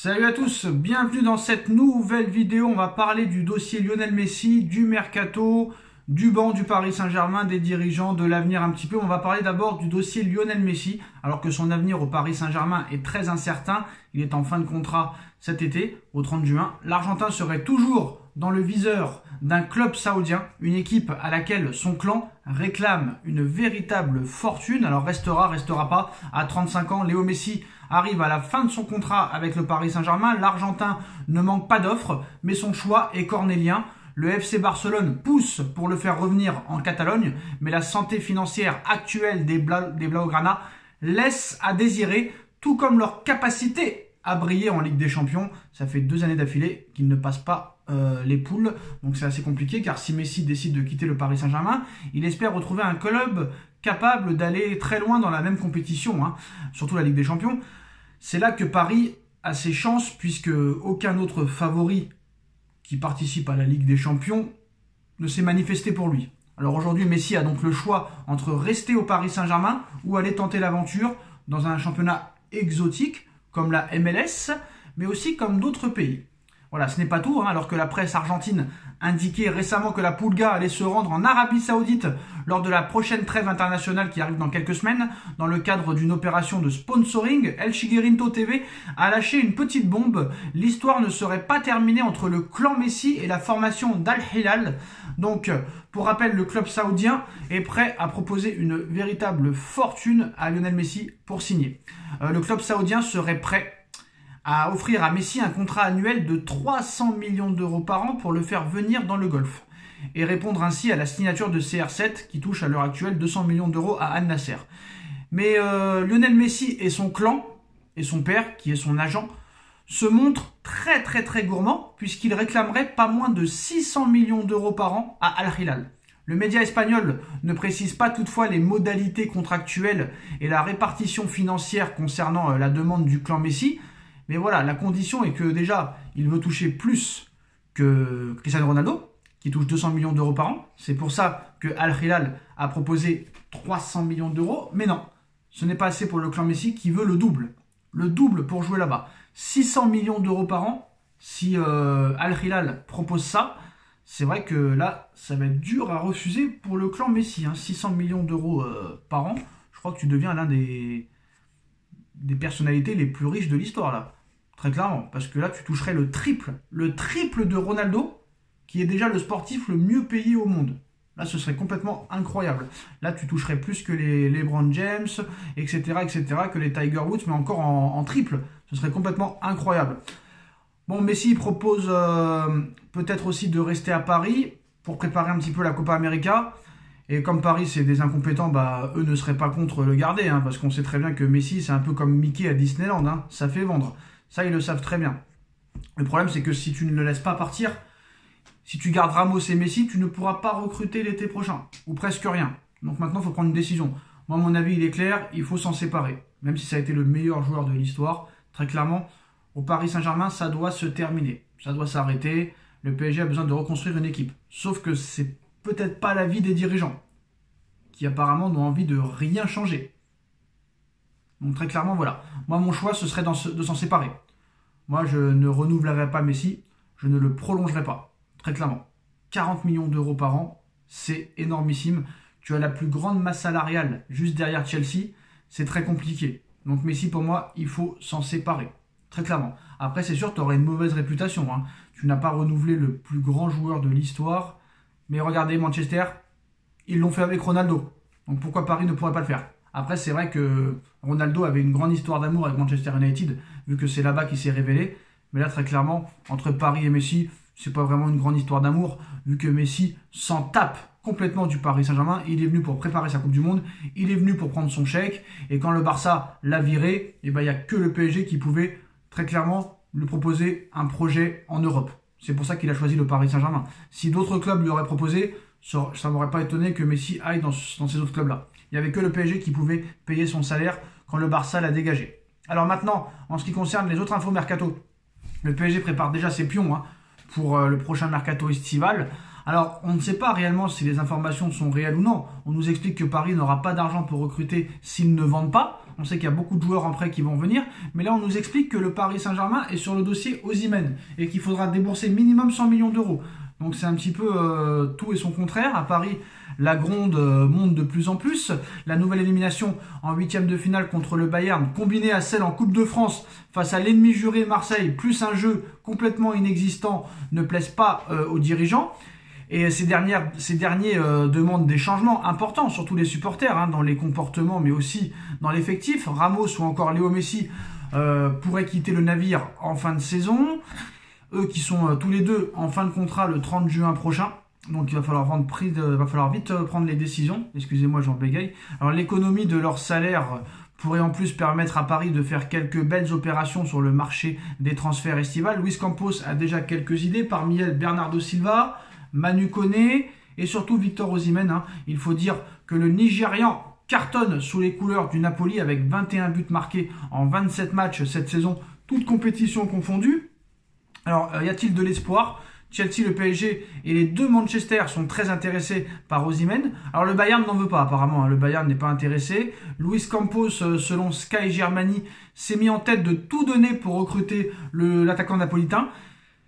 Salut à tous, bienvenue dans cette nouvelle vidéo. On va parler du dossier Lionel Messi, du mercato, du banc du Paris Saint-Germain, des dirigeants, de l'avenir un petit peu. On va parler d'abord du dossier Lionel Messi, alors que son avenir au Paris Saint-Germain est très incertain. Il est en fin de contrat cet été, au 30 juin. L'Argentin serait toujours dans le viseur d'un club saoudien, une équipe à laquelle son clan réclame une véritable fortune. Alors restera pas. À 35 ans, Léo Messi arrive à la fin de son contrat avec le Paris Saint-Germain. L'Argentin ne manque pas d'offres, mais son choix est cornélien. Le FC Barcelone pousse pour le faire revenir en Catalogne, mais la santé financière actuelle des Blaugrana laisse à désirer, tout comme leur capacité à briller en Ligue des Champions. Ça fait 2 années d'affilée qu'ils ne passent pas les poules, donc c'est assez compliqué, car si Messi décide de quitter le Paris Saint-Germain, il espère retrouver un club capable d'aller très loin dans la même compétition, surtout la Ligue des Champions. C'est là que Paris a ses chances, puisque aucun autre favori qui participe à la Ligue des Champions ne s'est manifesté pour lui. Alors aujourd'hui, Messi a donc le choix entre rester au Paris Saint-Germain ou aller tenter l'aventure dans un championnat exotique comme la MLS, mais aussi comme d'autres pays. Voilà, ce n'est pas tout, alors que la presse argentine indiquait récemment que la Pulga allait se rendre en Arabie Saoudite lors de la prochaine trêve internationale qui arrive dans quelques semaines, dans le cadre d'une opération de sponsoring. El Chiguerinto TV a lâché une petite bombe. L'histoire ne serait pas terminée entre le clan Messi et la formation d'Al Hilal. Donc, pour rappel, le club saoudien est prêt à proposer une véritable fortune à Lionel Messi pour signer. Le club saoudien serait prêt à offrir à Messi un contrat annuel de 300 millions d'euros par an pour le faire venir dans le Golfe et répondre ainsi à la signature de CR7 qui touche à l'heure actuelle 200 millions d'euros à Al Nasser. Mais Lionel Messi et son clan, et son père qui est son agent, se montrent très gourmands puisqu'ils réclameraient pas moins de 600 millions d'euros par an à Al Hilal. Le média espagnol ne précise pas toutefois les modalités contractuelles et la répartition financière concernant la demande du clan Messi. Mais voilà, la condition est que déjà, il veut toucher plus que Cristiano Ronaldo, qui touche 200 millions d'euros par an. C'est pour ça que Al Hilal a proposé 300 millions d'euros. Mais non, ce n'est pas assez pour le clan Messi qui veut le double. Le double pour jouer là-bas. 600 millions d'euros par an, si Al Hilal propose ça, c'est vrai que là, ça va être dur à refuser pour le clan Messi. 600 millions d'euros par an, je crois que tu deviens l'un des personnalités les plus riches de l'histoire là. Très clairement, parce que là, tu toucherais le triple de Ronaldo, qui est déjà le sportif le mieux payé au monde. Là, ce serait complètement incroyable. Là, tu toucherais plus que les LeBron James, etc., que les Tiger Woods, mais encore en triple. Ce serait complètement incroyable. Bon, Messi propose peut-être aussi de rester à Paris pour préparer un petit peu la Copa América. Et comme Paris, c'est des incompétents, eux ne seraient pas contre le garder, parce qu'on sait très bien que Messi, c'est un peu comme Mickey à Disneyland, ça fait vendre. Ça, ils le savent très bien. Le problème, c'est que si tu ne le laisses pas partir, si tu gardes Ramos et Messi, tu ne pourras pas recruter l'été prochain, ou presque rien. Donc maintenant, il faut prendre une décision. Moi, mon avis, il est clair, il faut s'en séparer. Même si ça a été le meilleur joueur de l'histoire, très clairement, au Paris Saint-Germain, ça doit se terminer. Ça doit s'arrêter. Le PSG a besoin de reconstruire une équipe. Sauf que c'est peut-être pas l'avis des dirigeants, qui apparemment n'ont envie de rien changer. Donc très clairement, voilà. Moi, mon choix, ce serait de s'en séparer. Moi, je ne renouvellerai pas Messi, je ne le prolongerai pas. Très clairement. 40 millions d'euros par an, c'est énormissime. Tu as la plus grande masse salariale juste derrière Chelsea, c'est très compliqué. Donc Messi, pour moi, il faut s'en séparer. Très clairement. Après, c'est sûr, tu aurais une mauvaise réputation. Tu n'as pas renouvelé le plus grand joueur de l'histoire. Mais regardez, Manchester, ils l'ont fait avec Ronaldo. Donc pourquoi Paris ne pourrait pas le faire? Après, c'est vrai que Ronaldo avait une grande histoire d'amour avec Manchester United, vu que c'est là-bas qu'il s'est révélé. Mais là, très clairement, entre Paris et Messi, c'est pas vraiment une grande histoire d'amour, vu que Messi s'en tape complètement du Paris Saint-Germain. Il est venu pour préparer sa Coupe du Monde, il est venu pour prendre son chèque. Et quand le Barça l'a viré, il n'y a que le PSG qui pouvait très clairement lui proposer un projet en Europe. C'est pour ça qu'il a choisi le Paris Saint-Germain. Si d'autres clubs lui auraient proposé, ça ne m'aurait pas étonné que Messi aille dans ces autres clubs-là. Il n'y avait que le PSG qui pouvait payer son salaire quand le Barça l'a dégagé. Alors maintenant, en ce qui concerne les autres infos mercato, le PSG prépare déjà ses pions pour le prochain mercato estival. Alors, on ne sait pas réellement si les informations sont réelles ou non. On nous explique que Paris n'aura pas d'argent pour recruter s'ils ne vendent pas. On sait qu'il y a beaucoup de joueurs en prêt qui vont venir, mais là on nous explique que le Paris Saint-Germain est sur le dossier Osimhen et qu'il faudra débourser minimum 100 millions d'euros. Donc c'est un petit peu tout et son contraire. À Paris, la gronde monte de plus en plus. La nouvelle élimination en huitième de finale contre le Bayern, combinée à celle en Coupe de France face à l'ennemi juré Marseille, plus un jeu complètement inexistant, ne plaisent pas aux dirigeants. Et ces derniers demandent des changements importants, surtout les supporters, dans les comportements, mais aussi dans l'effectif. Ramos ou encore Léo Messi pourraient quitter le navire en fin de saison. Eux qui sont tous les deux en fin de contrat le 30 juin prochain. Donc il va falloir vite prendre les décisions. Excusez-moi, j'en bégaye. Alors l'économie de leur salaire pourrait en plus permettre à Paris de faire quelques belles opérations sur le marché des transferts estivales. Luis Campos a déjà quelques idées, parmi elles Bernardo Silva, Manu Koné et surtout Victor Osimhen. Il faut dire que le Nigérian cartonne sous les couleurs du Napoli avec 21 buts marqués en 27 matchs cette saison, toutes compétitions confondues. Alors, y a-t-il de l'espoir? Chelsea, le PSG et les deux Manchester sont très intéressés par Osimhen. Alors, le Bayern n'en veut pas apparemment, le Bayern n'est pas intéressé. Luis Campos, selon Sky Germany, s'est mis en tête de tout donner pour recruter l'attaquant napolitain,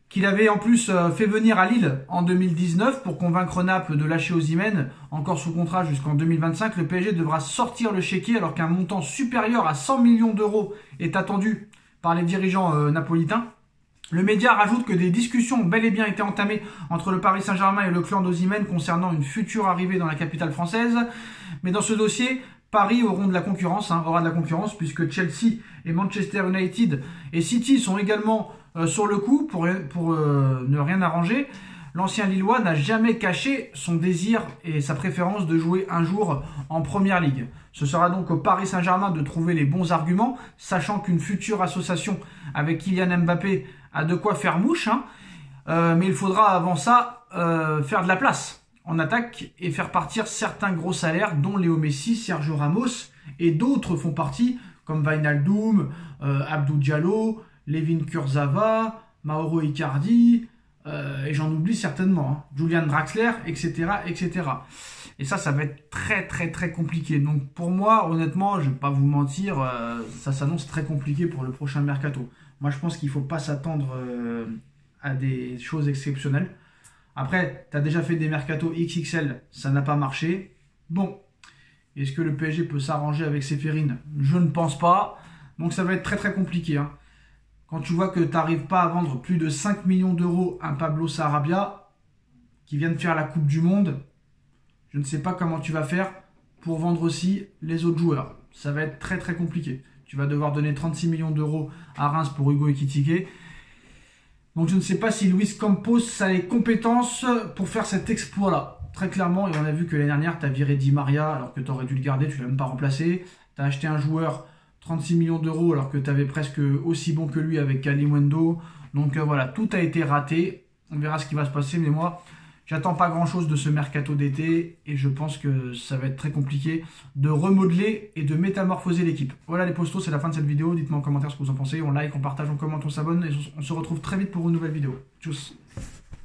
qu'il avait en plus fait venir à Lille en 2019 pour convaincre Naples de lâcher Osimhen, encore sous contrat jusqu'en 2025. Le PSG devra sortir le chéquier alors qu'un montant supérieur à 100 millions d'euros est attendu par les dirigeants napolitains. Le média rajoute que des discussions ont bel et bien été entamées entre le Paris Saint-Germain et le clan d'Osimhen concernant une future arrivée dans la capitale française. Mais dans ce dossier, Paris aura de la concurrence puisque Chelsea et Manchester United et City sont également sur le coup pour ne rien arranger. L'ancien Lillois n'a jamais caché son désir et sa préférence de jouer un jour en Première Ligue. Ce sera donc au Paris Saint-Germain de trouver les bons arguments, sachant qu'une future association avec Kylian Mbappé a de quoi faire mouche. Mais il faudra avant ça faire de la place en attaque et faire partir certains gros salaires, dont Léo Messi, Sergio Ramos et d'autres font partie, comme Wijnaldum, Abdou Diallo, Levin Kurzawa, Mauro Icardi, et j'en oublie certainement, Julian Draxler, etc., etc. Et ça va être très très très compliqué. Donc pour moi, honnêtement, je ne vais pas vous mentir, ça s'annonce très compliqué pour le prochain mercato. Moi, je pense qu'il ne faut pas s'attendre à des choses exceptionnelles. Après, tu as déjà fait des mercatos XXL, ça n'a pas marché. Bon, est-ce que le PSG peut s'arranger avec Séphérine? Je ne pense pas. Donc ça va être très très compliqué. Quand tu vois que tu n'arrives pas à vendre plus de 5 millions d'euros un Pablo Sarabia, qui vient de faire la Coupe du Monde, je ne sais pas comment tu vas faire pour vendre aussi les autres joueurs. Ça va être très très compliqué. Tu vas devoir donner 36 millions d'euros à Reims pour Hugo Ekitike. Donc je ne sais pas si Luis Campos a les compétences pour faire cet exploit-là. Très clairement, et on a vu que l'année dernière, tu as viré Di Maria alors que tu aurais dû le garder, tu ne l'as même pas remplacé. Tu as acheté un joueur 36 millions d'euros alors que tu avais presque aussi bon que lui avec Kalimundo. Donc voilà, tout a été raté. On verra ce qui va se passer, mais moi, j'attends pas grand-chose de ce mercato d'été et je pense que ça va être très compliqué de remodeler et de métamorphoser l'équipe. Voilà les postos, c'est la fin de cette vidéo. Dites-moi en commentaire ce que vous en pensez. On like, on partage, on commente, on s'abonne et on se retrouve très vite pour une nouvelle vidéo. Tchuss.